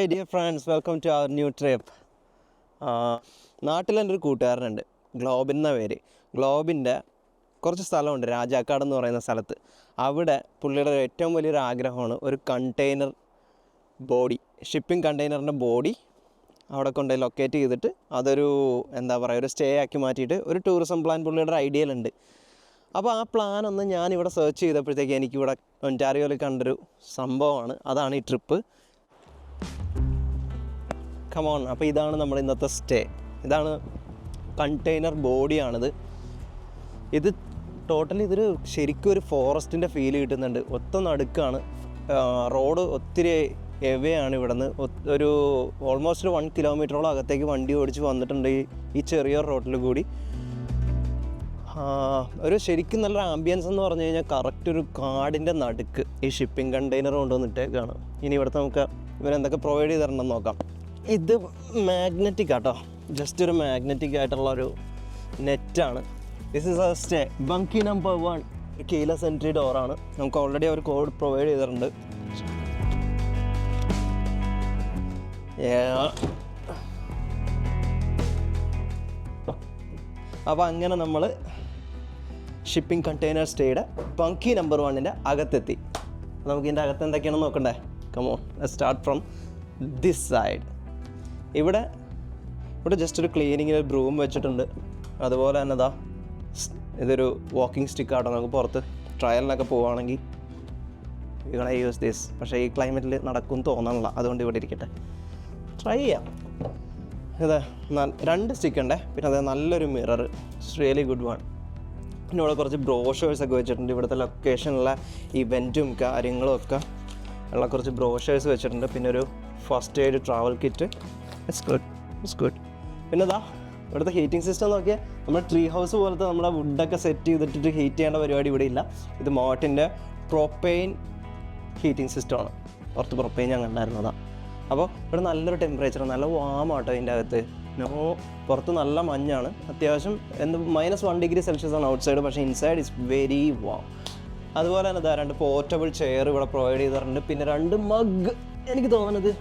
Hi dear friends, welcome to our new trip. നാട്ടിലെൻ്റെ ഒരു കൂട്ടുകാരനുണ്ട്, ഗ്ലോബിൻ എന്ന പേര്. ഗ്ലോബിൻ്റെ കുറച്ച് സ്ഥലമുണ്ട് രാജാക്കാട് എന്ന് പറയുന്ന സ്ഥലത്ത്. അവിടെ പുള്ളിയുടെ ഏറ്റവും വലിയൊരു ആഗ്രഹമാണ് ഒരു കണ്ടെയ്നർ ബോഡി, ഷിപ്പിംഗ് കണ്ടെയ്നറിൻ്റെ ബോഡി അവിടെ കൊണ്ടുപോയി ലൊക്കേറ്റ് ചെയ്തിട്ട് അതൊരു ഒരു സ്റ്റേ ആക്കി മാറ്റിയിട്ട് ഒരു ടൂറിസം പ്ലാൻ പുള്ളിയുടെ ഐഡിയയിലുണ്ട്. അപ്പോൾ ആ പ്ലാനൊന്ന് ഞാനിവിടെ സെർച്ച് ചെയ്തപ്പോഴത്തേക്ക് എനിക്കിവിടെ ഒൻറ്റാറിയോയിൽ കണ്ടൊരു സംഭവമാണ്. അതാണ് ഈ ട്രിപ്പ്. കമോൺ. അപ്പോൾ ഇതാണ് നമ്മുടെ ഇന്നത്തെ സ്റ്റേ. ഇതാണ് കണ്ടെയ്നർ ബോഡിയാണിത്. ഇത് ടോട്ടലി ഇതൊരു ശരിക്കും ഒരു ഫോറസ്റ്റിൻ്റെ ഫീൽ കിട്ടുന്നുണ്ട്. നടുക്കാണ്. റോഡ് ഒത്തിരി എവേ ആണ്. ഇവിടെ നിന്ന് ഒരു ഓൾമോസ്റ്റ് 1 കിലോമീറ്ററോളം അകത്തേക്ക് വണ്ടി ഓടിച്ച് വന്നിട്ടുണ്ട് ഈ ചെറിയൊരു റോഡിൽ കൂടി. ഒരു ശരിക്കും നല്ലൊരു ആംബിയൻസ് എന്ന് പറഞ്ഞു കഴിഞ്ഞാൽ കറക്റ്റ് ഒരു കാടിൻ്റെ നടുക്ക് ഈ ഷിപ്പിംഗ് കണ്ടെയ്നർ കൊണ്ടുവന്നിട്ടേക്കാണ്. ഇനി ഇവിടുത്തെ നമുക്ക് ഇവരെന്തൊക്കെ പ്രൊവൈഡ് ചെയ്തിട്ടുണ്ടെന്ന് നോക്കാം. ഇത് മാഗ്നറ്റിക് ആട്ടോ, ജസ്റ്റ് ഒരു മാഗ്നറ്റിക് ആയിട്ടുള്ളൊരു നെറ്റാണ്. This is a stay bunkie number 1, keyless entry ഡോറാണ്. നമുക്ക് ഓൾറെഡി അവർ കോഡ് പ്രൊവൈഡ് ചെയ്തിട്ടുണ്ട്. അപ്പോൾ അങ്ങനെ നമ്മൾ ഷിപ്പിംഗ് കണ്ടെയ്നർ സ്റ്റേയുടെ ബങ്കി നമ്പർ 1 അകത്തെത്തി. നമുക്ക് ഇതിൻ്റെ അകത്ത് എന്തൊക്കെയാണെന്ന് നോക്കണ്ടേ? Come on, start from this side. ഇവിടെ ജസ്റ്റ് ഒരു ക്ലീനിങ്ങിൽ ഒരു ബ്രൂം വെച്ചിട്ടുണ്ട്. അതുപോലെ തന്നെ ഇതൊരു വാക്കിംഗ് സ്റ്റിക്കാട്ടോ. നമുക്ക് പുറത്ത് ട്രയലിനൊക്കെ പോവുകയാണെങ്കിൽ യു യൂസ് ദിസ്. പക്ഷേ ഈ ക്ലൈമറ്റിൽ നടക്കും തോന്നണില്ല, അതുകൊണ്ട് ഇവിടെ ഇരിക്കട്ടെ, ട്രൈ ചെയ്യാം. ഇത് 2 സ്റ്റിക്കുണ്ടേ. പിന്നെ അത് നല്ലൊരു mirror, it's really good one. പിന്നെ ഇവിടെ കുറച്ച് ബ്രോഷേഴ്സൊക്കെ വെച്ചിട്ടുണ്ട്. ഇവിടുത്തെ ലൊക്കേഷനിലുള്ള ഇവൻറ്റും കാര്യങ്ങളും ഒക്കെ ഉള്ള കുറച്ച് ബ്രോഷേഴ്സ് വെച്ചിട്ടുണ്ട്. പിന്നെ ഒരു first aid travel kit. It's good. പിന്നെ ഇവിടുത്തെ ഹീറ്റിംഗ് സിസ്റ്റം നോക്കിയാൽ നമ്മുടെ ട്രീ ഹൗസ് പോലത്തെ നമ്മുടെ വുഡൊക്കെ സെറ്റ് ചെയ്തിട്ട് ഹീറ്റ് ചെയ്യേണ്ട പരിപാടി ഇവിടെ ഇല്ല. ഇത് മോട്ടിൻ്റെ പ്രൊപ്പെയിൻ ഹീറ്റിംഗ് സിസ്റ്റമാണ്. പുറത്ത് പ്രൊപ്പെയിൻ ഞാൻ കണ്ടായിരുന്നതാണ്. അപ്പോൾ ഇവിടെ നല്ലൊരു ടെമ്പറേച്ചർ, നല്ല വാമാട്ടോ ഇതിൻ്റെ അകത്ത്. പുറത്ത് നല്ല മഞ്ഞാണ്, അത്യാവശ്യം -1 ഡിഗ്രി സെൽഷ്യസ് ആണ് ഔട്ട് സൈഡ്, പക്ഷേ ഇൻസൈഡ് ഇസ് വെരി വാം. അതുപോലെ തന്നെ 2 പോർട്ടബിൾ ചെയർ ഇവിടെ പ്രൊവൈഡ് ചെയ്തിട്ടുണ്ട്. പിന്നെ 2 മഗ്, എനിക്ക് തോന്നുന്നത്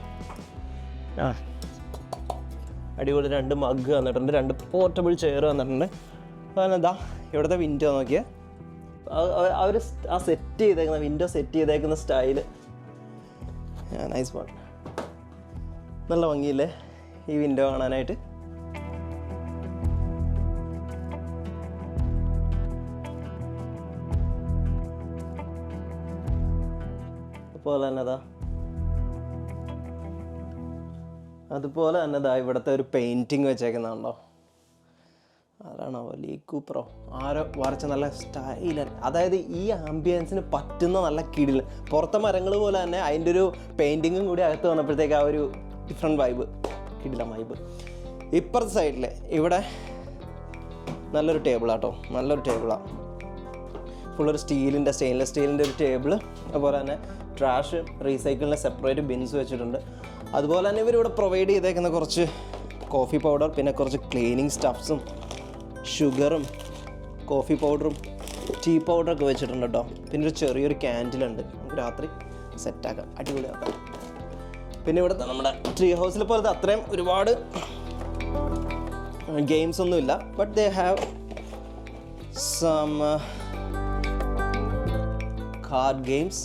അടിപൊളി 2 മഗ് വന്നിട്ടുണ്ട്. 2 പോർട്ടബിൾ ചെയർ വന്നിട്ടുണ്ട്. അതുപോലെ ഇവിടുത്തെ വിൻഡോ നോക്കിയാൽ അവർ സെറ്റ് ചെയ്തേക്കുന്ന വിൻഡോ സെറ്റ് ചെയ്തേക്കുന്ന സ്റ്റൈല് നൈസ് വൺ. നല്ല ഭംഗിയില്ലേ ഈ വിൻഡോ കാണാനായിട്ട്? അതുപോലെ തന്നെ ഇവിടുത്തെ ഒരു പെയിൻറ്റിങ് വെച്ചേക്കുന്നുണ്ടോ? ആരാണോ? ലീ കൂപ്പറോ ആരോ വരച്ച നല്ല സ്റ്റൈലൻ. അതായത് ഈ ആംബിയൻസിന് പറ്റുന്ന നല്ല കിടിൽ. പുറത്തെ മരങ്ങൾ പോലെ തന്നെ അതിൻ്റെ ഒരു പെയിൻറ്റിങ്ങും കൂടി അകത്ത് വന്നപ്പോഴത്തേക്ക് ആ ഒരു ഡിഫറെൻറ്റ് വൈബ്, കിടിലം വൈബ്. ഇപ്പുറത്തെ സൈഡിൽ ഇവിടെ നല്ലൊരു ടേബിളാട്ടോ, നല്ലൊരു ടേബിളാണ്. ഫുള്ളൊരു സ്റ്റെയിൻലെസ് സ്റ്റീലിൻ്റെ ഒരു ടേബിള്. അതുപോലെ തന്നെ ട്രാഷ് റീസൈക്കിളിന് സെപ്പറേറ്റ് ബിൻസ് വെച്ചിട്ടുണ്ട്. അതുപോലെ തന്നെ ഇവരിവിടെ പ്രൊവൈഡ് ചെയ്തേക്കുന്ന കുറച്ച് കോഫി പൗഡർ, പിന്നെ കുറച്ച് ക്ലീനിങ് സ്റ്റഫ്സും ഷുഗറും കോഫി പൗഡറും ടീ പൗഡറൊക്കെ വെച്ചിട്ടുണ്ട് കേട്ടോ. പിന്നെ ഒരു ചെറിയൊരു ക്യാൻഡിലുണ്ട്, നമുക്ക് രാത്രി സെറ്റാക്കാം, അടിപൊളിയാക്കാം. പിന്നെ ഇവിടുത്തെ നമ്മുടെ ട്രീ ഹൗസിൽ പോലത്തെ അത്രയും ഒരുപാട് ഗെയിംസ് ഒന്നുമില്ല, but they have some card games.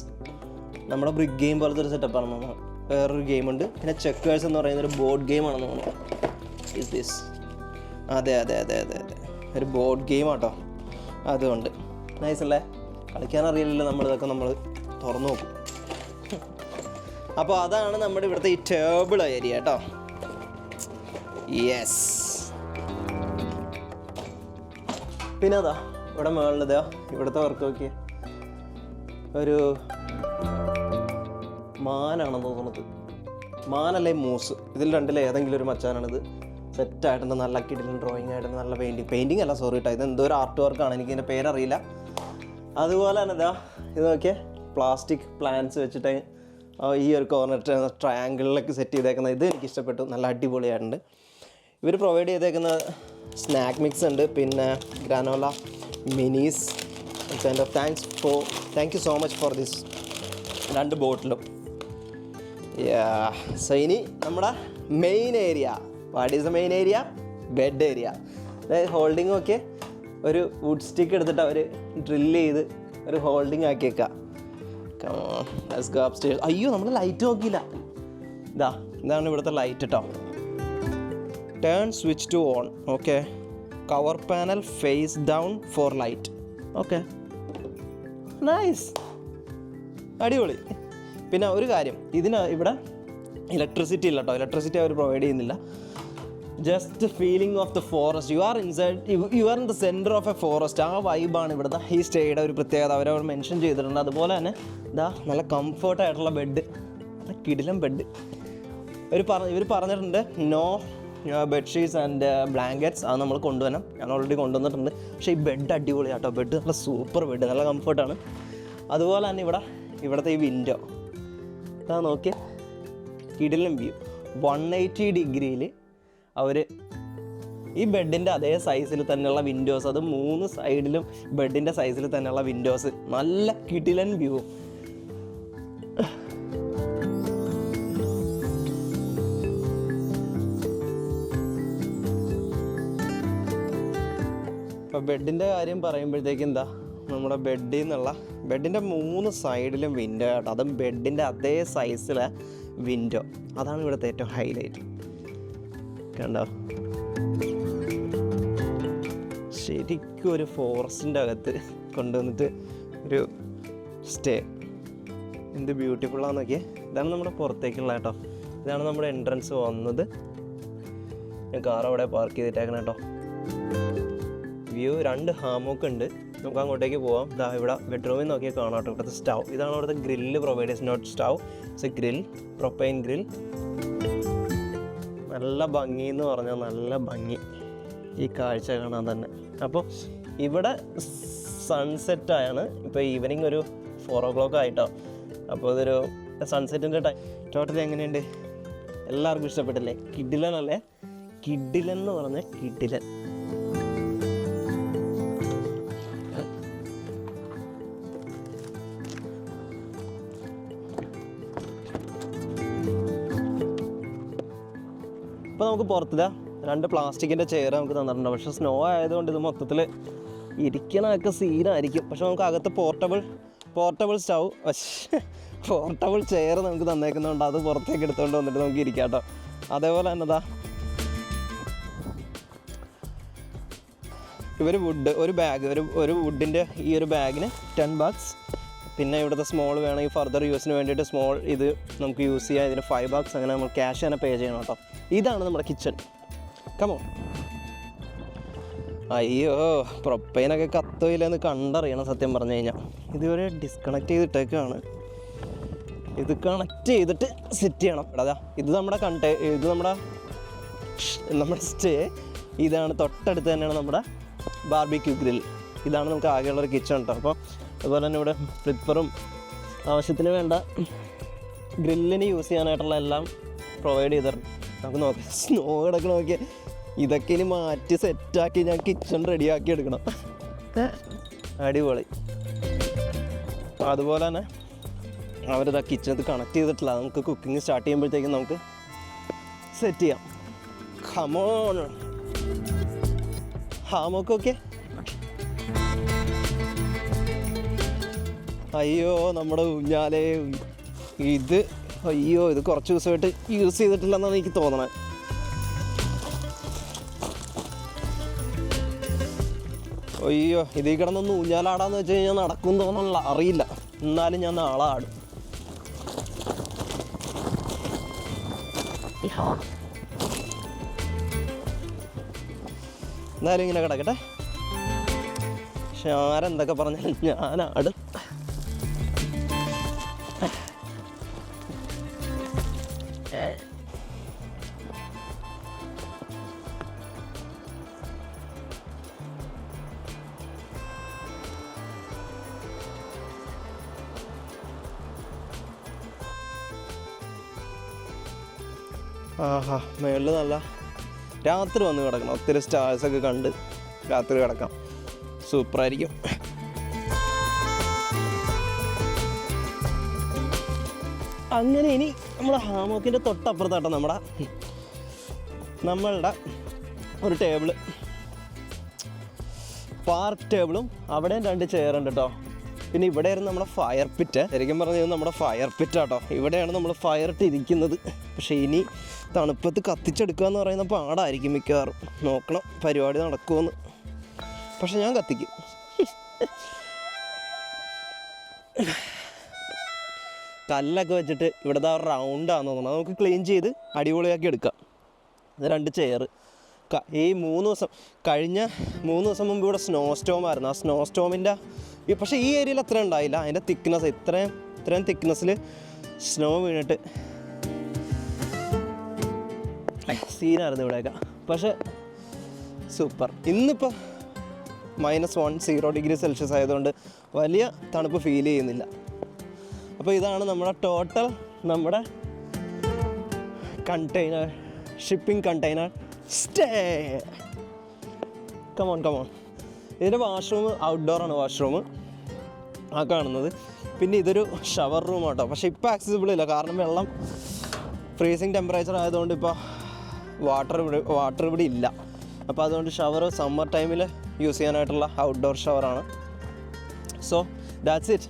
നമ്മുടെ ബ്രിക്ക് ഗെയിം പോലത്തെ ഒരു സെറ്റപ്പാണ്. നമ്മൾ വേറൊരു ഗെയിമുണ്ട്. പിന്നെ ചെക്കേഴ്സ് എന്ന് പറയുന്നൊരു ബോർഡ് ഗെയിമാണെന്ന് തോന്നുന്നു. Is this? അതെ, ഒരു ബോർഡ് ഗെയിം ആട്ടോ. അതുകൊണ്ട് നൈസ് അല്ലേ? കളിക്കാനറിയില്ലല്ലോ നമ്മളിതൊക്കെ നമ്മൾ തുറന്നു നോക്കും. അപ്പോൾ അതാണ് നമ്മുടെ ഇവിടുത്തെ ഈ ടേബിൾ ഏരിയ കേട്ടോ. യെസ്. പിന്നെ ഇവിടെ മുകളിലതോ ഇവിടുത്തെ വർക്ക് നോക്കിയേ, ഒരു മാനാണെന്ന് തോന്നുന്നത്. മാനല്ലേ മൂസ്, ഇതിൽ 2 ഏതെങ്കിലും ഒരു മച്ചാനാണിത്. സെറ്റായിട്ടുണ്ട്, നല്ല കിടിലൻ ഡ്രോയിങ് ആയിട്ടുണ്ട്, നല്ല പെയിൻറ്റിങ് അല്ല, സോറി കേട്ടോ, ഇത് എന്തോ ഒരു ആർട്ട് വർക്കാണ്, എനിക്കിതിൻ്റെ പേരറിയില്ല. അതുപോലെ തന്നെ ഇത് നോക്കിയേ, പ്ലാസ്റ്റിക് പ്ലാന്റ്സ് വെച്ചിട്ട് ഈ ഒരു കോർണർ ട്രയാങ്കിളിലൊക്കെ സെറ്റ് ചെയ്തേക്കുന്നത്. ഇത് എനിക്കിഷ്ടപ്പെട്ടു, നല്ല അടിപൊളിയായിട്ടുണ്ട്. ഇവർ പ്രൊവൈഡ് ചെയ്തേക്കുന്ന സ്നാക്ക് മിക്സ് ഉണ്ട്, പിന്നെ granola minis kind of. Thank you so much for this. 2 ബോട്ടിലും സോ ഇനി നമ്മുടെ main area. What is the main area? Bed area. അതായത് ഹോൾഡിംഗ് ഒക്കെ ഒരു വുഡ് സ്റ്റിക്ക് എടുത്തിട്ട് അവർ ഡ്രില്ല് ചെയ്ത് ഒരു ഹോൾഡിംഗ് ആക്കിയേക്കാം. അയ്യോ നമ്മൾ ലൈറ്റ് നോക്കിയില്ല. ഇതാണ് ഇവിടുത്തെ ലൈറ്റ് കേട്ടോ. Turn switch to on. Okay, cover panel face down for light. Okay, nice, അടിപൊളി. പിന്നെ ഒരു കാര്യം, ഇവിടെ ഇലക്ട്രിസിറ്റി ഇല്ല കേട്ടോ. ഇലക്ട്രിസിറ്റി അവർ പ്രൊവൈഡ് ചെയ്യുന്നില്ല. Just feeling of the forest. You are in the centre of a forest. ആ വൈബാണ് ഇവിടുത്തെ ഈ സ്റ്റേയുടെ ഒരു പ്രത്യേകത. അവരവിടെ മെൻഷൻ ചെയ്തിട്ടുണ്ട്. അതുപോലെ തന്നെ നല്ല കംഫർട്ടായിട്ടുള്ള ബെഡ്, നല്ല കിടിലം ബെഡ്. ഇവർ പറഞ്ഞിട്ടുണ്ട് നോ ബെഡ്ഷീറ്റ്സ് ആൻഡ് ബ്ലാങ്കറ്റ്സ്. അത് നമ്മൾ കൊണ്ടുവരണം. ഞാൻ ഓൾറെഡി കൊണ്ടുവന്നിട്ടുണ്ട്. പക്ഷേ ഈ ബെഡ് അടിപൊളിയാണ് കേട്ടോ. ബെഡ് നല്ല സൂപ്പർ ബെഡ്, നല്ല കംഫർട്ടാണ്. അതുപോലെ തന്നെ ഇവിടുത്തെ ഈ വിൻഡോ നോക്കിയ കിടിലം വ്യൂ. 180 ഡിഗ്രിയിൽ അവർ ഈ ബെഡിൻ്റെ അതേ സൈസിൽ തന്നെയുള്ള വിൻഡോസ്, അത് 3 സൈഡിലും ബെഡിൻ്റെ സൈസിൽ തന്നെയുള്ള വിൻഡോസ്, നല്ല കിടിലൻ വ്യൂ. അപ്പോൾ ബെഡിൻ്റെ കാര്യം പറയുമ്പോഴത്തേക്കും നമ്മുടെ ബെഡിൻ്റെ 3 സൈഡിലും വിൻഡോ ആട്ടോ. അതും ബെഡിൻ്റെ അതേ സൈസിലെ വിൻഡോ. അതാണ് ഇവിടുത്തെ ഏറ്റവും ഹൈലൈറ്റ്. കണ്ടോ, ശരിക്കും ഒരു ഫോറസ്റ്റിൻ്റെ അകത്ത് കൊണ്ടുവന്നിട്ട് ഒരു സ്റ്റേ. എന്ത് ബ്യൂട്ടിഫുള്ളാന്ന് നോക്കിയേ. ഇതാണ് നമ്മുടെ പുറത്തേക്കുള്ള കേട്ടോ. ഇതാണ് നമ്മുടെ എൻട്രൻസ് വന്നത്. ഞാൻ കാർ അവിടെ പാർക്ക് ചെയ്തിട്ടേക്കണം കേട്ടോ. വ്യൂ 2 ഹാമോക്ക് ഉണ്ട്. നമുക്ക് അങ്ങോട്ടേക്ക് പോവാം. ഇവിടെ ബെഡ്റൂമിൽ നോക്കിയാൽ കാണാം കേട്ടോ. ഇവിടുത്തെ സ്റ്റൗ, ഇതാണ് അവിടുത്തെ ഗ്രില്ല് പ്രൊവൈഡ് ചെയ്ത്. Not stove, it's a grill, propane grill. നല്ല ഭംഗി എന്ന് പറഞ്ഞാൽ നല്ല ഭംഗി ഈ കാഴ്ച കാണാൻ തന്നെ. അപ്പോൾ ഇവിടെ സൺസെറ്റായാണ്. ഇപ്പോൾ ഈവനിങ് ഒരു 4 o'clock ആയിട്ടോ. അപ്പോൾ ഇതൊരു സൺസെറ്റിൻ്റെ ടൈം. ടോട്ടലി എങ്ങനെയുണ്ട്? എല്ലാവർക്കും ഇഷ്ടപ്പെട്ടില്ലേ? കിടിലൻ അല്ലേ? കിടിലൻ എന്ന് പറഞ്ഞാൽ കിടിലൻ. ഇപ്പോൾ നമുക്ക് പുറത്തില്ല 2 പ്ലാസ്റ്റിക്കിൻ്റെ ചെയർ നമുക്ക് തന്നിട്ടുണ്ട്. പക്ഷേ സ്നോ ആയതുകൊണ്ട് ഇത് മൊത്തത്തിൽ ഇരിക്കണമൊക്കെ സീനായിരിക്കും. പക്ഷെ നമുക്ക് അകത്ത് പോർട്ടബിൾ സ്റ്റൗ, പോർട്ടബിൾ ചെയർ നമുക്ക് തന്നേക്കുന്നുണ്ട്. അത് പുറത്തേക്ക് എടുത്തുകൊണ്ട് വന്നിട്ട് നമുക്ക് ഇരിക്കാം കേട്ടോ. അതേപോലെ തന്നെ ഇവർ ഒരു ബാഗ്, ഒരു വുഡിൻ്റെ ഈ ഒരു ബാഗിന് 10 bucks. പിന്നെ ഇവിടുത്തെ സ്മോൾ വേണമെങ്കിൽ ഫർദർ യൂസിന് വേണ്ടിയിട്ട് സ്മോൾ ഇത് നമുക്ക് യൂസ് ചെയ്യാം. ഇതിന് 5 bucks. അങ്ങനെ നമ്മൾ ക്യാഷ് തന്നെ പേ ചെയ്യണം കേട്ടോ. ഇതാണ് നമ്മുടെ കിച്ചൺ. കമോ. അയ്യോ, പ്രൊപ്പൈനൊക്കെ കത്തോയില്ലെന്ന് കണ്ടറിയണം സത്യം പറഞ്ഞു കഴിഞ്ഞാൽ. ഇതുവരെ ഡിസ്കണക്ട് ചെയ്തിട്ടേക്കാണ്. ഇത് കണക്ട് ചെയ്തിട്ട് സെറ്റ് ചെയ്യണം. ഇത് നമ്മുടെ സ്റ്റേ. ഇതാണ് തൊട്ടടുത്ത് തന്നെയാണ് നമ്മുടെ ബാർബിക്യൂ ഗ്രിൽ. ഇതാണ് നമുക്ക് ആകെയുള്ളൊരു കിച്ചൺ കേട്ടോ. അപ്പോൾ അതുപോലെ തന്നെ ഇവിടെ ഫ്ലിപ്പറും ആവശ്യത്തിന് വേണ്ട ഗ്രില്ലിന് യൂസ് ചെയ്യാനായിട്ടുള്ള എല്ലാം പ്രൊവൈഡ് ചെയ്തിട്ടുണ്ട്. നമുക്ക് നോക്കാം. സ്നോ കിടക്കണം നോക്കിയാൽ. ഇതൊക്കെ ഇനി മാറ്റി സെറ്റാക്കി ഞാൻ കിച്ചൺ റെഡിയാക്കി എടുക്കണം. അടിപൊളി. അതുപോലെ തന്നെ അവരിതാ കിച്ചണത് കണക്ട് ചെയ്തിട്ടില്ല. നമുക്ക് കുക്കിംഗ് സ്റ്റാർട്ട് ചെയ്യുമ്പോഴത്തേക്കും നമുക്ക് സെറ്റ് ചെയ്യാം. കമോൺ. ഹാമോക്കൊക്കെ. അയ്യോ, നമ്മുടെ ഊഞ്ഞാലേ. ഇത് കുറച്ച് ദിവസമായിട്ട് യൂസ് ചെയ്തിട്ടില്ലെന്നാണ് എനിക്ക് തോന്നണത്. അയ്യോ, ഇതിൽ കിടന്നൊന്ന് ഊഞ്ഞാലാടാന്ന് വെച്ച് കഴിഞ്ഞാൽ നടക്കും തോന്നണില്ല, അറിയില്ല. എന്നാലും ഞാൻ നാളെ ആടും. എന്നാലും ഇങ്ങനെ കിടക്കട്ടെ. പക്ഷെ ആരെന്തൊക്കെ പറഞ്ഞാലും ഞാനാടും. ആഹാ, മേളിൽ നല്ല രാത്രി വന്ന് കിടക്കണം. ഒത്തിരി സ്റ്റാർസൊക്കെ കണ്ട് രാത്രി കിടക്കാം. സൂപ്പറായിരിക്കും. അങ്ങനെ ഇനി നമ്മുടെ ഹാമോക്കിൻ്റെ തൊട്ടപ്പുറത്താട്ടോ നമ്മളുടെ ഒരു ടേബിള്, പാർക്ക് ടേബിളും അവിടെയും 2 ചെയറുണ്ട് കേട്ടോ. പിന്നെ ഇവിടെയായിരുന്നു നമ്മുടെ ഫയർ പിറ്റ്. ശരിക്കും പറഞ്ഞത് നമ്മുടെ ഫയർ പിറ്റാട്ടോ. ഇവിടെയാണ് നമ്മൾ ഫയർ ഇട്ട് ഇരിക്കുന്നത്. പക്ഷേ ഇനി തണുപ്പത്ത് കത്തിച്ചെടുക്കുക എന്ന് പറയുന്ന പാടായിരിക്കും മിക്കവാറും. നോക്കണം പരിപാടി നടക്കുമെന്ന്. പക്ഷെ ഞാൻ കത്തിക്കും. കല്ലൊക്കെ വെച്ചിട്ട് ഇവിടുത്തെ റൗണ്ടാണെന്ന് തോന്നുന്നു. നമുക്ക് ക്ലീൻ ചെയ്ത് അടിപൊളിയാക്കി എടുക്കാം. ഇത് 2 ചെയർ. ഈ 3 ദിവസം കഴിഞ്ഞ 3 ദിവസം മുമ്പ് ഇവിടെ സ്നോ സ്റ്റോം ആയിരുന്നു. ആ സ്നോ സ്റ്റോമിൻ്റെ പക്ഷേ ഈ ഏരിയയിൽ അത്ര ഉണ്ടായില്ല. അതിൻ്റെ തിക്നെസ് ഇത്രയും തിക്നെസ്സിൽ സ്നോ വീണിട്ട് സീനായിരുന്നു ഇവിടെയൊക്കെ. പക്ഷേ സൂപ്പർ. ഇന്നിപ്പോൾ -1 ഡിഗ്രി സെൽഷ്യസ് ആയതുകൊണ്ട് വലിയ തണുപ്പ് ഫീൽ ചെയ്യുന്നില്ല. അപ്പോൾ ഇതാണ് നമ്മുടെ ടോട്ടൽ നമ്മുടെ container, shipping container stay. Come on. ഇതിൻ്റെ വാഷ്റൂം ഔട്ട്ഡോറാണ് വാഷ്റൂം ആ കാണുന്നത്. പിന്നെ ഇതൊരു ഷവർ റൂം ആട്ടോ. പക്ഷേ ഇപ്പോൾ ആക്സസിബിൾ ഇല്ല, കാരണം വെള്ളം ഫ്രീസിങ് ടെമ്പറേച്ചർ ആയതുകൊണ്ട് ഇപ്പോൾ വാട്ടർ ഇവിടെ ഇല്ല. അപ്പോൾ അതുകൊണ്ട് ഷവർ സമ്മർ ടൈമിൽ യൂസ് ചെയ്യാനായിട്ടുള്ള ഔട്ട്ഡോർ ഷവറാണ്. So that's it.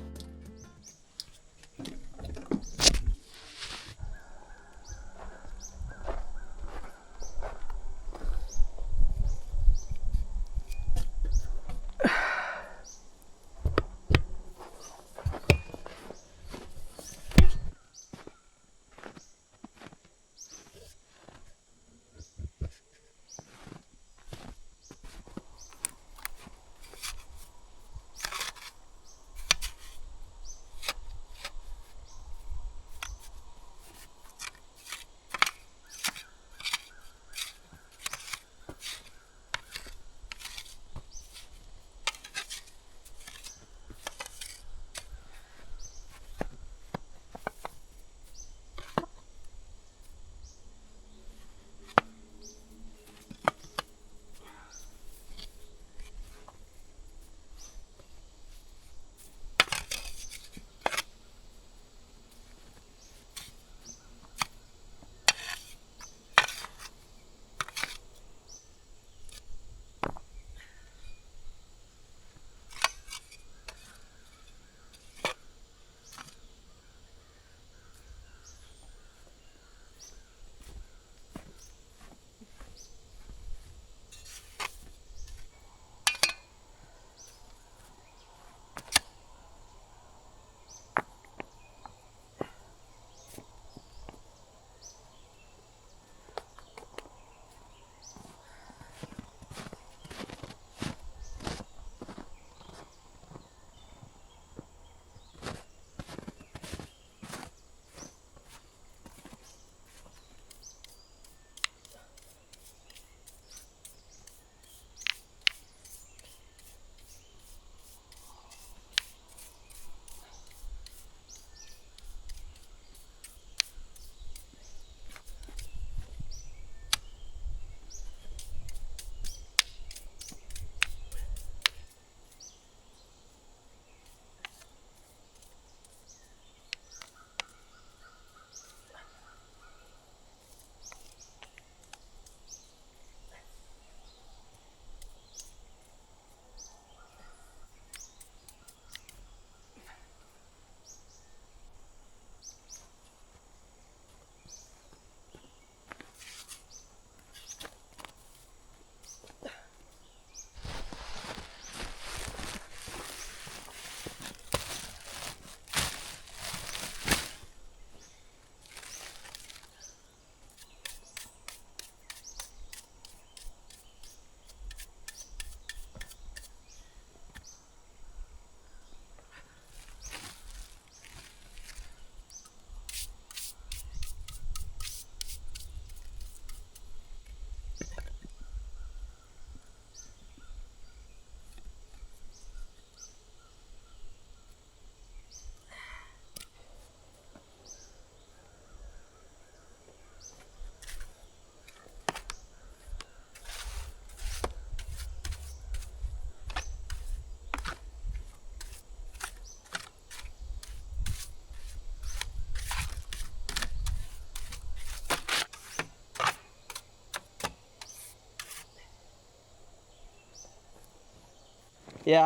യാ,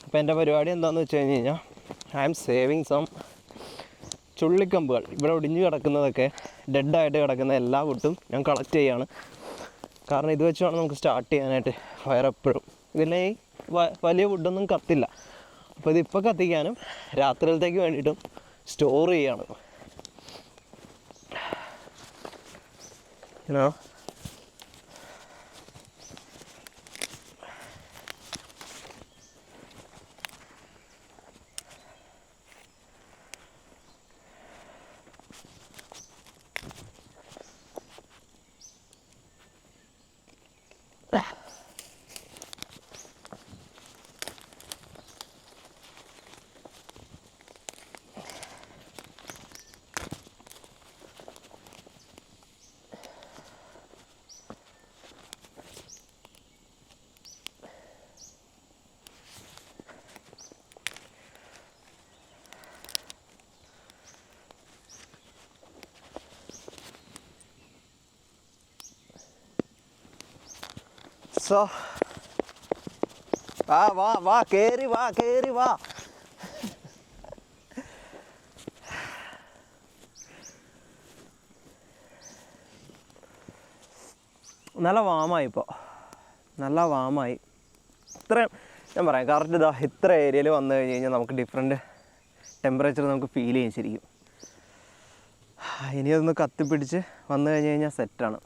അപ്പോൾ എൻ്റെ പരിപാടി എന്താണെന്ന് വെച്ച് കഴിഞ്ഞ് കഴിഞ്ഞാൽ ഐ ആം സേവിങ് സം ചുള്ളിക്കമ്പുകൾ. ഇവിടെ ഒടിഞ്ഞു കിടക്കുന്നതൊക്കെ, ഡെഡായിട്ട് കിടക്കുന്ന എല്ലാ വുഡും ഞാൻ കളക്ട് ചെയ്യുകയാണ്. കാരണം ഇത് വെച്ച് വേണം നമുക്ക് സ്റ്റാർട്ട് ചെയ്യാനായിട്ട് ഫയർ എപ്പോഴും. ഇതിലെ ഈ വലിയ വുഡൊന്നും കത്തില്ല. അപ്പോൾ ഇതിപ്പോൾ കത്തിക്കാനും രാത്രിയിലത്തേക്ക് വേണ്ടിയിട്ടും സ്റ്റോർ ചെയ്യുകയാണ്. യുനോ സോ വാ വാ വാ കയറി വാ കയറി വാ. നല്ല വാമായി ഇപ്പോൾ, നല്ല വാമായി. ഇത്രയും ഞാൻ പറയാം കറക്റ്റ് ഇതാ ഇത്ര ഏരിയയിൽ വന്നു കഴിഞ്ഞ് കഴിഞ്ഞാൽ നമുക്ക് ഡിഫറെൻറ്റ് ടെമ്പറേച്ചർ നമുക്ക് ഫീൽ ചെയ്യും ശരിക്കും. ഇനി അതൊന്ന് കത്തിപ്പിടിച്ച് വന്നു കഴിഞ്ഞ് കഴിഞ്ഞാൽ സെറ്റാണ്.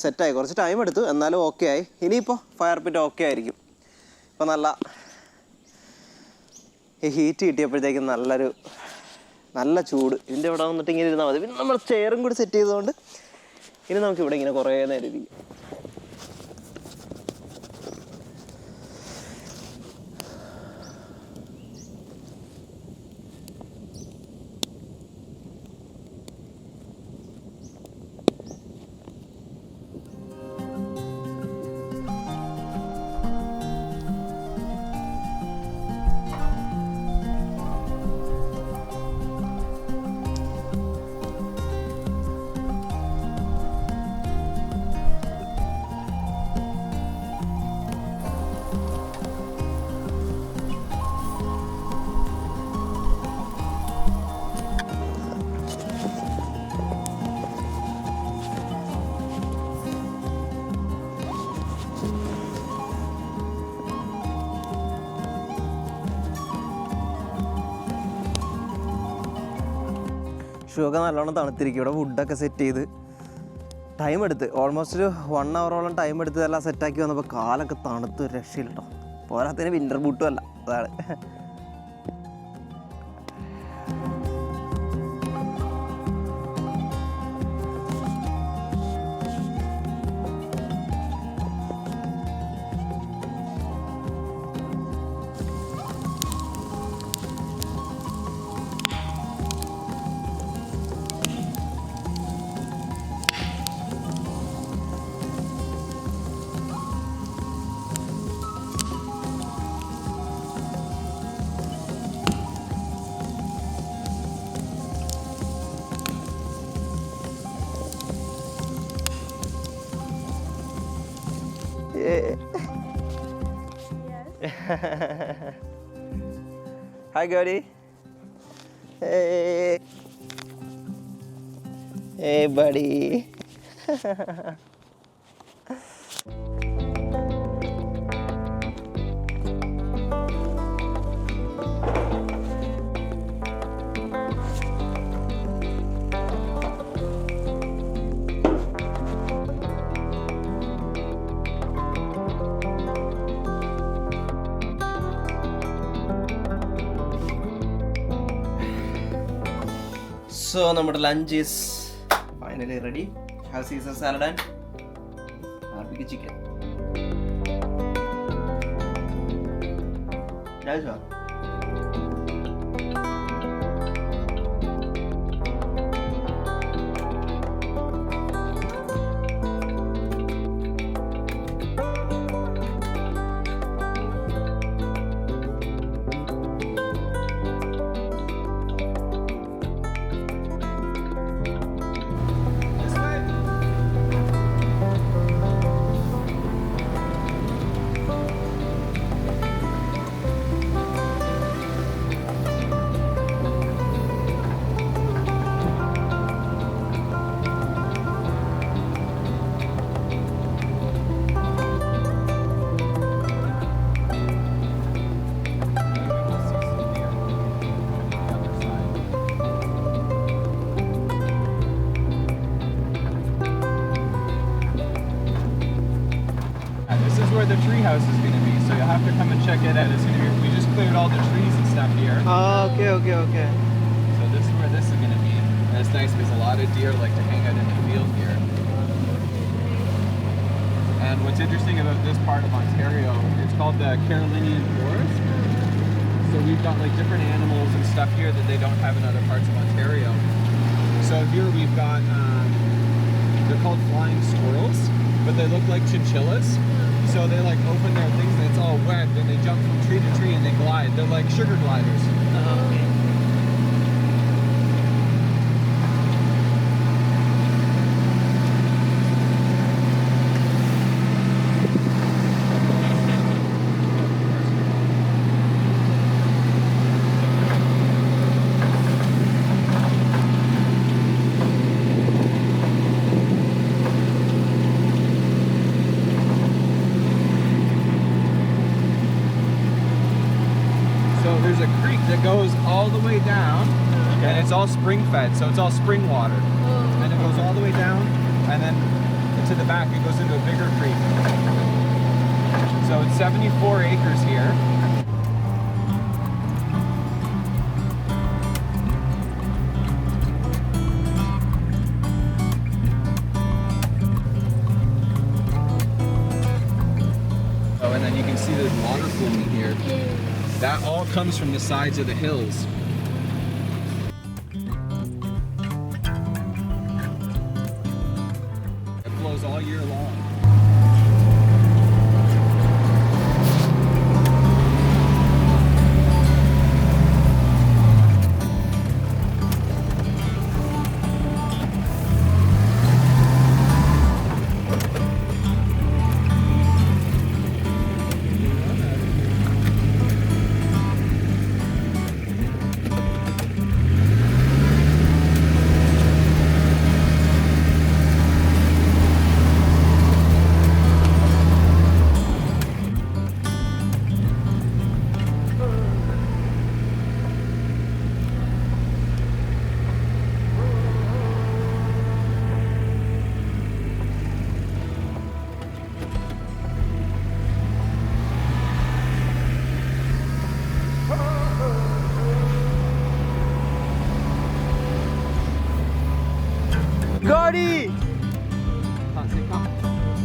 സെറ്റായി, കുറച്ച് ടൈം എടുത്തു, എന്നാലും ഓക്കെ ആയി. ഇനിയിപ്പോൾ ഫയർ പിറ്റ് ഓക്കെ ആയിരിക്കും. ഇപ്പോൾ നല്ല ഈ ഹീറ്റ് കിട്ടിയപ്പോഴത്തേക്കും നല്ല ചൂട്. ഇതിൻ്റെ ഇവിടെ വന്നിട്ട് ഇങ്ങനെ ഇരുന്നാൽ മതി. പിന്നെ നമ്മൾ ചെയറും കൂടി സെറ്റ് ചെയ്തതുകൊണ്ട് ഇനി നമുക്കിവിടെ ഇങ്ങനെ കുറേ നേരം ഇരിക്കും. ഷൂ ഒക്കെ നല്ലോണം തണുത്തിരിക്കും. ഇവിടെ വുഡൊക്കെ സെറ്റ് ചെയ്ത് ടൈം എടുത്ത് ഓൾമോസ്റ്റ് ഒരു 1 hour ടൈം എടുത്ത് എല്ലാം സെറ്റാക്കി വന്നപ്പോൾ കാലൊക്കെ തണുത്ത് ഒരു രക്ഷയില്ല കേട്ടോ. പോരാത്തതിന് വിൻ്റർ ബൂട്ടും അല്ല, അതാണ്. Hi, Gordy. Hey. Hey, buddy. So, our lunch is finally ready. Have Caesar salad and barbecue chicken. Nice one. Where the tree house is going to be, so you'll have to come and check it out. We just cleared all the trees and stuff here. Oh, okay. So this is where this is going to be. And it's nice because a lot of deer like to hang out in the field here. And what's interesting about this part of Ontario, it's called the Carolinian Forest. So we've got like different animals and stuff here that they don't have in other parts of Ontario. So here we've got, they're called flying squirrels, but they look like chinchillas. So they like open their things and it's all wet, and they jump from tree to tree and they glide. They're like sugar gliders. There's a creek that goes all the way down, and it's all spring fed, so it's all spring water. And it goes all the way down, and then to the back it goes into a bigger creek. So it's 74 acres here. Oh, and then you can see there's water flowing here. That all comes from the sides of the hills. It flows all year long. Gordy!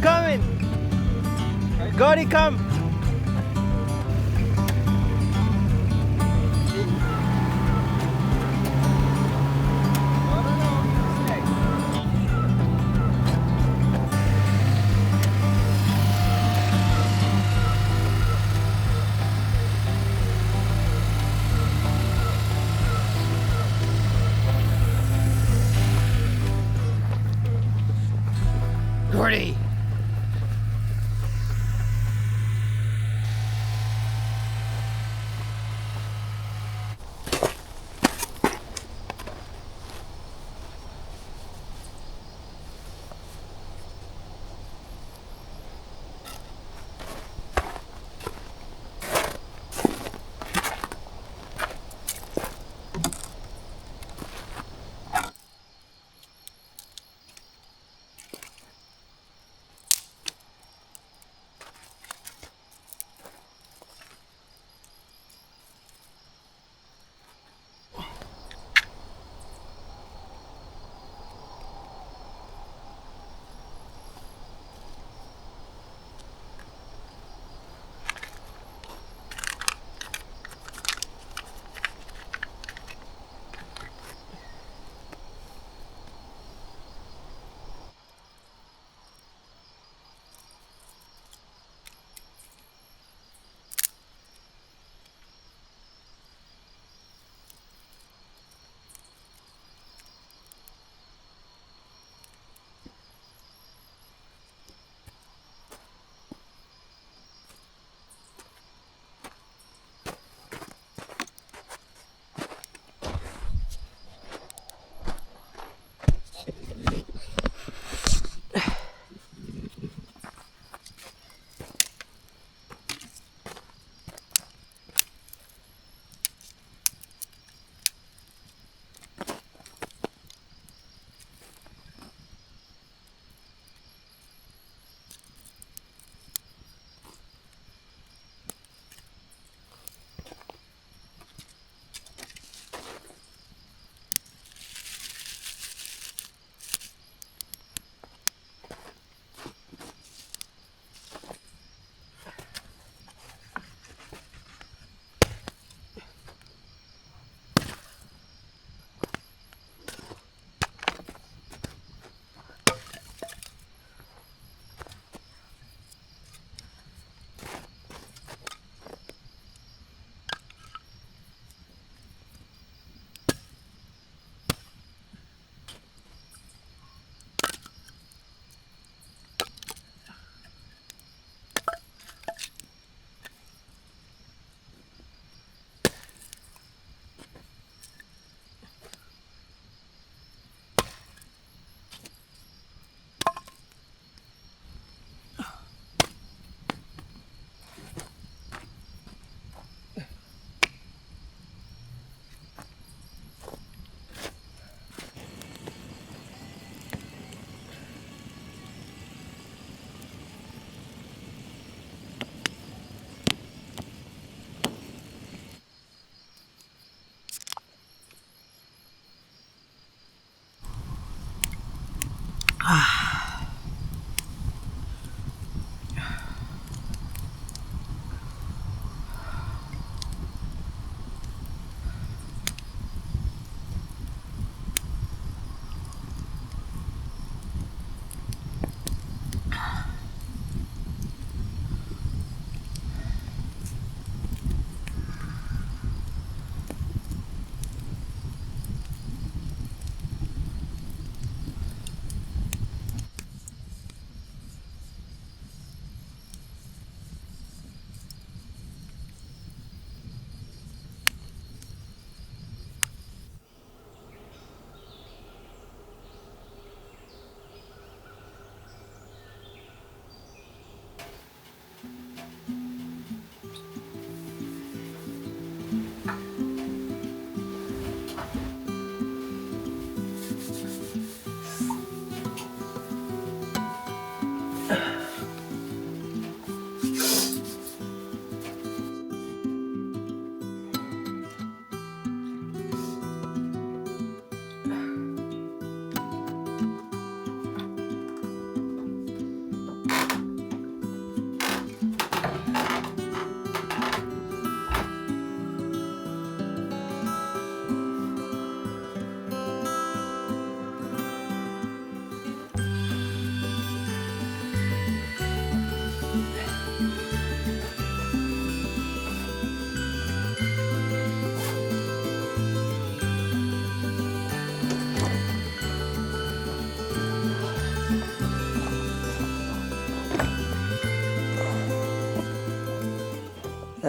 Come in! Gordy, come! Gordy!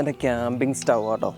എൻ്റെ camping stove കേട്ടോ.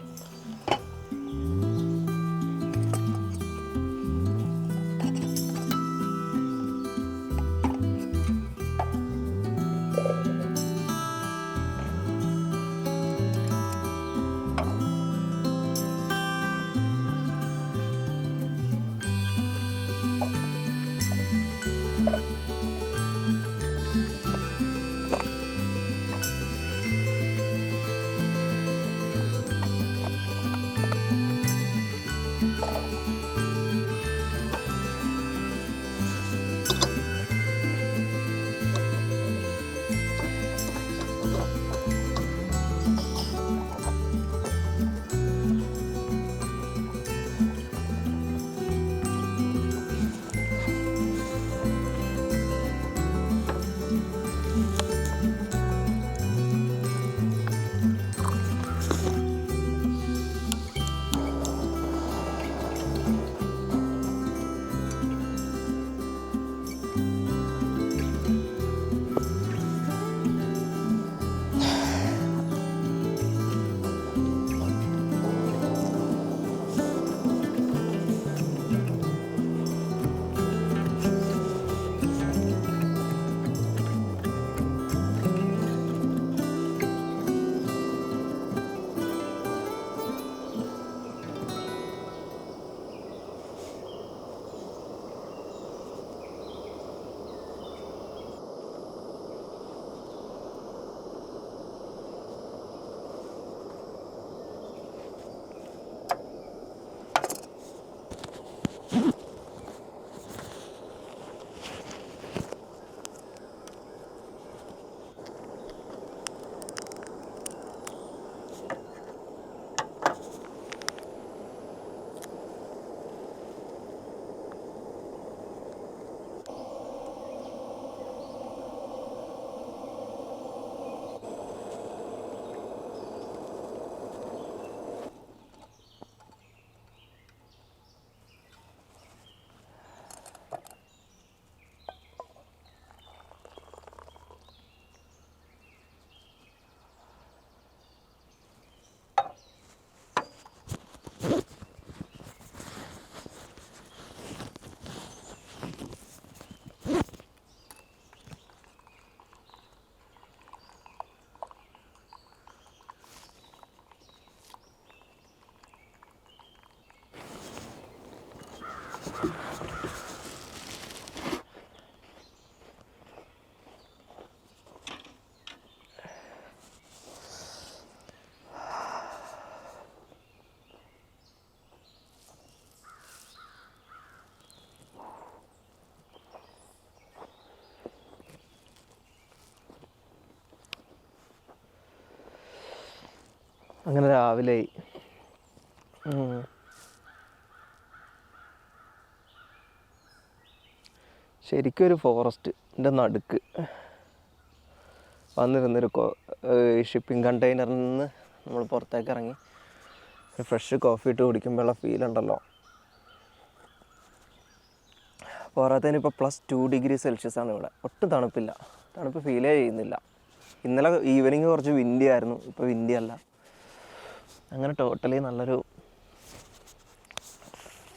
അങ്ങനെ രാവിലെ ശരിക്കും ഒരു ഫോറസ്റ്റിൻ്റെ നടുക്ക് വന്നിരുന്നൊരു shipping കണ്ടെയ്നറിൽ നിന്ന് നമ്മൾ പുറത്തേക്ക് ഇറങ്ങി ഒരു ഫ്രഷ് കോഫി ഇട്ട് കുടിക്കുമ്പോഴുള്ള ഫീൽ ഉണ്ടല്ലോ. പോരാത്തതിന് ഇപ്പോൾ +2°C ആണ് ഇവിടെ. ഒട്ടും തണുപ്പില്ല, തണുപ്പ് ഫീലേ ചെയ്യുന്നില്ല. ഇന്നലെ ഈവനിങ് കുറച്ച് വിൻഡി ആയിരുന്നു, ഇപ്പോൾ വിൻഡി അല്ല. അങ്ങനെ ടോട്ടലി നല്ലൊരു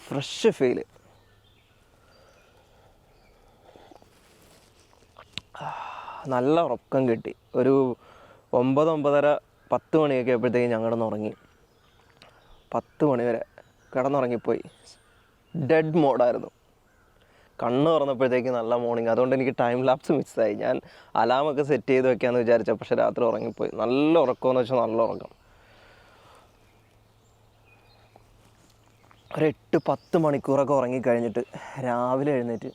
ഫ്രഷ് ഫീല്. നല്ല ഉറക്കം കിട്ടി. ഒരു 9, 9:30, 10 മണിയൊക്കെ ആയപ്പോഴത്തേക്കും ഞാൻ കിടന്നുറങ്ങി. 10 മണി വരെ കിടന്നുറങ്ങിപ്പോയി. ഡെഡ് മോഡായിരുന്നു. കണ്ണ് തുറന്നപ്പോഴത്തേക്ക് നല്ല മോർണിംഗ്. അതുകൊണ്ട് എനിക്ക് ടൈം ലാപ്സ് മിസ്സായി. ഞാൻ അലാമൊക്കെ സെറ്റ് ചെയ്ത് വെക്കാമെന്ന് വിചാരിച്ച, പക്ഷെ രാത്രി ഉറങ്ങിപ്പോയി. നല്ല ഉറക്കമെന്ന് വെച്ചാൽ നല്ല ഉറക്കം. ഒരു 8-10 മണിക്കൂറൊക്കെ ഉറങ്ങിക്കഴിഞ്ഞിട്ട് രാവിലെ എഴുന്നേറ്റ്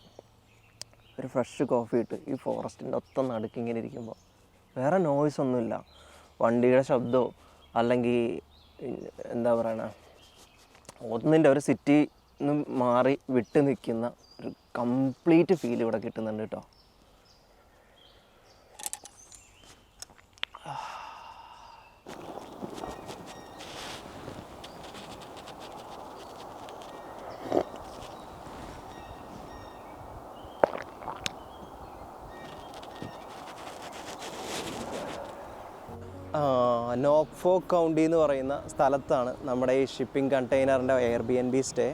ഒരു ഫ്രഷ് കോഫി ഇട്ട് ഈ ഫോറസ്റ്റിൻ്റെ ഒത്ത നടുക്ക് ഇങ്ങനെ ഇരിക്കുമ്പോൾ വേറെ നോയ്സ് ഒന്നുമില്ല. വണ്ടിയുടെ ശബ്ദമോ അല്ലെങ്കിൽ എന്താ പറയണ, ഒന്നിൻ്റെ ഒരു സിറ്റി മാറി വിട്ട് നിൽക്കുന്ന ഒരു കംപ്ലീറ്റ് ഫീൽ ഇവിടെ കിട്ടുന്നുണ്ട് കേട്ടോ. നോർഫോക്ക് കൗണ്ടി എന്ന് പറയുന്ന സ്ഥലത്താണ് നമ്മുടെ ഈ ഷിപ്പിംഗ് കണ്ടെയ്നറിൻ്റെ Airbnb സ്റ്റേ.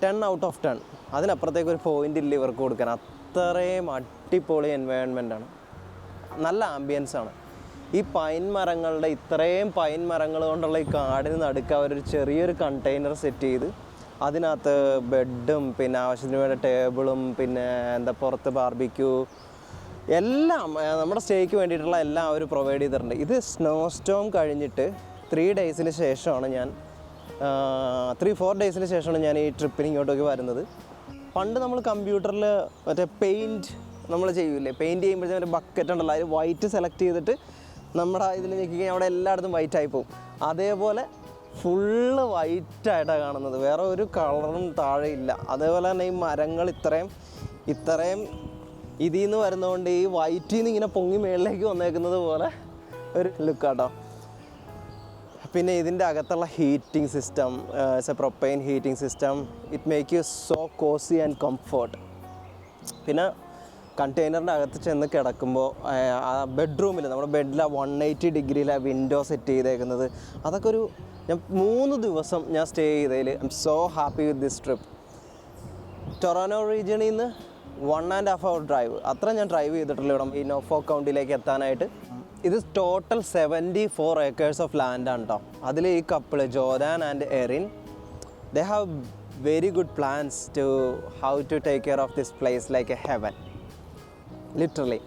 10 out of 10. അതിനപ്പുറത്തേക്ക് ഒരു പോയിൻ്റ് ഇല്ല ഇവർക്ക് കൊടുക്കാൻ. അത്രയും അടിപൊളി എൻവയോൺമെൻറ്റാണ്, നല്ല ആംബിയൻസ് ആണ്. ഈ പൈൻ മരങ്ങളുടെ, ഇത്രയും പൈൻ മരങ്ങൾ കൊണ്ടുള്ള ഈ കാടിന് നടുക്ക് അവരൊരു ചെറിയൊരു കണ്ടെയ്നർ സെറ്റ് ചെയ്ത് അതിനകത്ത് ബെഡും പിന്നെ ആവശ്യത്തിന് വേണ്ട ടേബിളും പിന്നെ പുറത്ത് ബാർബിക്യൂ എല്ലാം നമ്മുടെ സ്റ്റേക്ക് വേണ്ടിയിട്ടുള്ള എല്ലാം അവർ പ്രൊവൈഡ് ചെയ്തിട്ടുണ്ട്. ഇത് സ്നോ സ്റ്റോം കഴിഞ്ഞിട്ട് 3 ഡേയ്സിന് ശേഷമാണ് ഞാൻ 3-4 ഡേയ്സിന് ശേഷമാണ് ഞാൻ ഈ ട്രിപ്പിന് ഇങ്ങോട്ടേക്ക് വരുന്നത്. പണ്ട് നമ്മൾ കമ്പ്യൂട്ടറിൽ മറ്റേ പെയിൻറ്റ് നമ്മൾ ചെയ്യൂലേ, പെയിൻറ്റ് ചെയ്യുമ്പോഴത്തേക്കും ഒരു ബക്കറ്റ് ഉണ്ടല്ലോ, അതിൽ വൈറ്റ് സെലക്ട് ചെയ്തിട്ട് നമ്മുടെ ഇതിൽ ഞെക്കിക്കഴിഞ്ഞാൽ അവിടെ എല്ലായിടത്തും വൈറ്റ് ആയി പോകും. അതേപോലെ ഫുള്ള് വൈറ്റായിട്ടാണ് കാണുന്നത്, വേറെ ഒരു കളറും താഴെ ഇല്ല. അതേപോലെ തന്നെ ഈ മരങ്ങൾ ഇത്രയും ഇതിൽ നിന്ന് വരുന്നതുകൊണ്ട് ഈ വൈറ്റിൽ നിന്ന് ഇങ്ങനെ പൊങ്ങി മേളിലേക്ക് വന്നേക്കുന്നത് പോലെ ഒരു ലുക്കാട്ടോ. പിന്നെ ഇതിൻ്റെ അകത്തുള്ള heating system, it's a propane heating system. It make you so cosy and comfort. പിന്നെ കണ്ടെയ്നറിൻ്റെ അകത്ത് ചെന്ന് കിടക്കുമ്പോൾ ആ ബെഡ്റൂമിൽ നമ്മുടെ ബെഡിൽ 180 ഡിഗ്രിയിലെ വിൻഡോ സെറ്റ് ചെയ്തേക്കുന്നത്, അതൊക്കെ ഒരു 3 ദിവസം ഞാൻ സ്റ്റേ ചെയ്തതിൽ I'm so happy with this trip. Toronto റീജിയണിൽ നിന്ന് 1.5 hour ഡ്രൈവ്, അത്ര ഞാൻ ഡ്രൈവ് ചെയ്തിട്ടുള്ളൂ ഇവിടെ ഈ നോർഫോക്ക് കൗണ്ടിയിലേക്ക് എത്താനായിട്ട്. ഇത് ടോട്ടൽ 74 acres ഓഫ് ലാൻഡാണ് കേട്ടോ. അതിൽ ഈ couple Jordan and Erin, they have very good plans to how to take care of this place like a heaven, literally.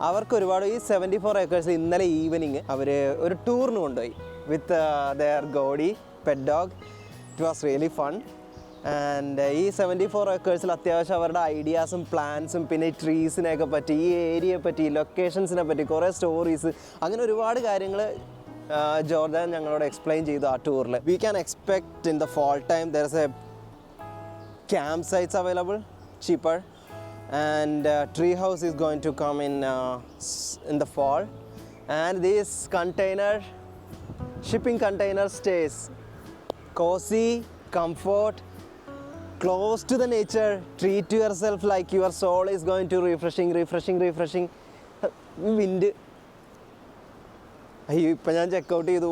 അവർക്ക് ഒരുപാട് ഈ 74 acres ഇന്നലെ ഈവനിങ് അവർ ഒരു ടൂറിന് കൊണ്ടുപോയി with their goody pet dog. It was really fun. And ഈ 74 acres അത്യാവശ്യം അവരുടെ ഐഡിയാസും പ്ലാൻസും പിന്നെ ഈ ട്രീസിനെയൊക്കെ പറ്റി, ഈ ഏരിയയെ പറ്റി, ലൊക്കേഷൻസിനെ പറ്റി കുറേ സ്റ്റോറീസ്, അങ്ങനെ ഒരുപാട് കാര്യങ്ങൾ ജോർദാൻ ഞങ്ങളോട് എക്സ്പ്ലെയിൻ ചെയ്തു ആ ടൂറിൽ. We can expect in the fall time there is a campsites available cheaper, and tree house is going to come in the fall. And this shipping container stays cozy, comfort, close to the nature. Treat yourself like your soul is going to refreshing. Wind. അയ്യോ, ഇപ്പം ഞാൻ checkout ചെയ്ത്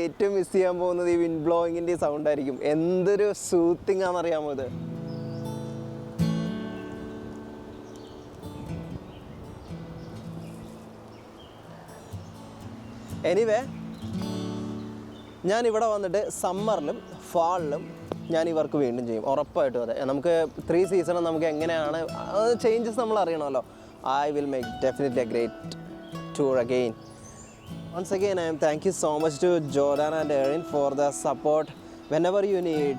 ഏറ്റവും miss ചെയ്യാൻ പോകുന്നത് ഈ wind ബ്ലോയിങ്ങിൻ്റെ sound ആയിരിക്കും. എന്തൊരു സൂത്തിങ് ആണെന്നറിയാമോ ഇത്. എനിവേ, ഞാൻ ഇവിടെ വന്നിട്ട് സമ്മറിലും ഫാളിലും ഞാൻ ഇവർക്ക് വീണ്ടും ചെയ്യും, ഉറപ്പായിട്ടും. അതെ, നമുക്ക് 3 സീസണും നമുക്ക് എങ്ങനെയാണ് ചേഞ്ചസ് നമ്മൾ അറിയണമല്ലോ. I will make definitely a great tour again. Once again, I am thank you so much to Jordan and Erin for the support. Whenever you need,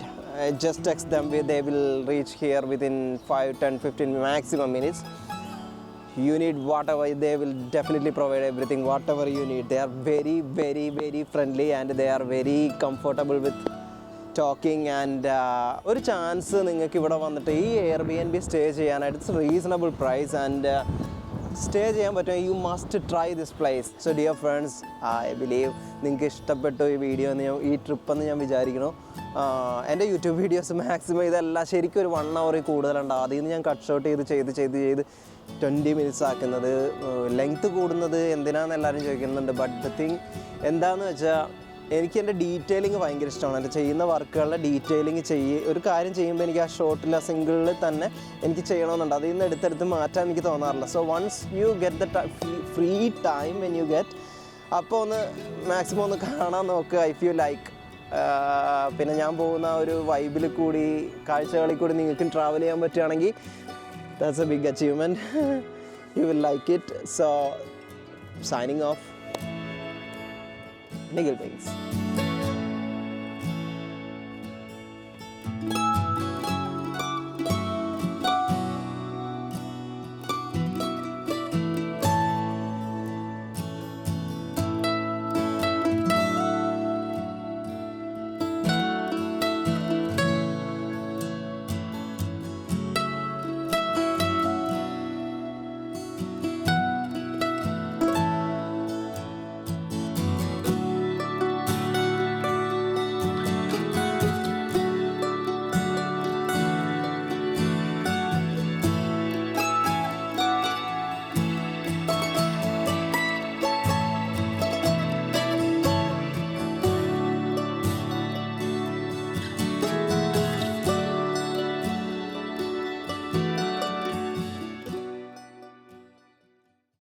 just text them. They will reach here within 5, 10, 15 maximum minutes. you need whatever, they will definitely provide everything, whatever you need. They are very very very friendly and they are very comfortable with talking. And ഒരു chance നിങ്ങൾക്ക് ഇവിടെ വന്നിട്ട് ഈ Airbnb stay ചെയ്യാനായിട്ട് it's reasonable price and stay ചെയ്യാൻ പറ്റും. You must try this place. So dear friends, I believe നിങ്ങൾക്ക് ഇഷ്ടപ്പെട്ടു ഈ വീഡിയോ എന്ന് ഈ ട്രിപ്പെന്ന് ഞാൻ വിചാരിക്കുന്നു. എൻ്റെ യൂട്യൂബ് വീഡിയോസ് മാക്സിമം ഇതെല്ലാം ശരിക്കും ഒരു 1 hour കൂടുതലുണ്ടാവും. അതിൽ നിന്ന് ഞാൻ കട്ട് ഷോട്ട് ചെയ്ത് 20 minutes ആക്കുന്നത്. ലെങ്ത്ത് കൂടുന്നത് എന്തിനാണെന്ന് എല്ലാവരും ചോദിക്കുന്നുണ്ട്. ബട്ട് ദ തിങ് എന്താണെന്ന് വെച്ചാൽ എനിക്ക് എൻ്റെ ഡീറ്റെയിലിംഗ് ഭയങ്കര ഇഷ്ടമാണ്. എൻ്റെ ചെയ്യുന്ന വർക്കുകളുടെ ഡീറ്റെയിലിംഗ് ഒരു കാര്യം ചെയ്യുമ്പോൾ എനിക്ക് ആ ഷോട്ടിൽ ആ സിംഗിളിൽ തന്നെ എനിക്ക് ചെയ്യണമെന്നുണ്ട്. അതിൽ നിന്ന് എടുത്തെടുത്ത് മാറ്റാൻ എനിക്ക് തോന്നാറില്ല. So once you get the free time when you get, അപ്പോൾ ഒന്ന് മാക്സിമം ഒന്ന് കാണാൻ നോക്കുക ഇഫ് യു ലൈക്ക്. പിന്നെ ഞാൻ പോകുന്ന ഒരു വൈബിൽ കൂടി കാഴ്ചകളിൽ കൂടി നിങ്ങൾക്കും ട്രാവൽ ചെയ്യാൻ പറ്റുകയാണെങ്കിൽ that's a big achievement. You will like it. So signing off, Nigel Banks.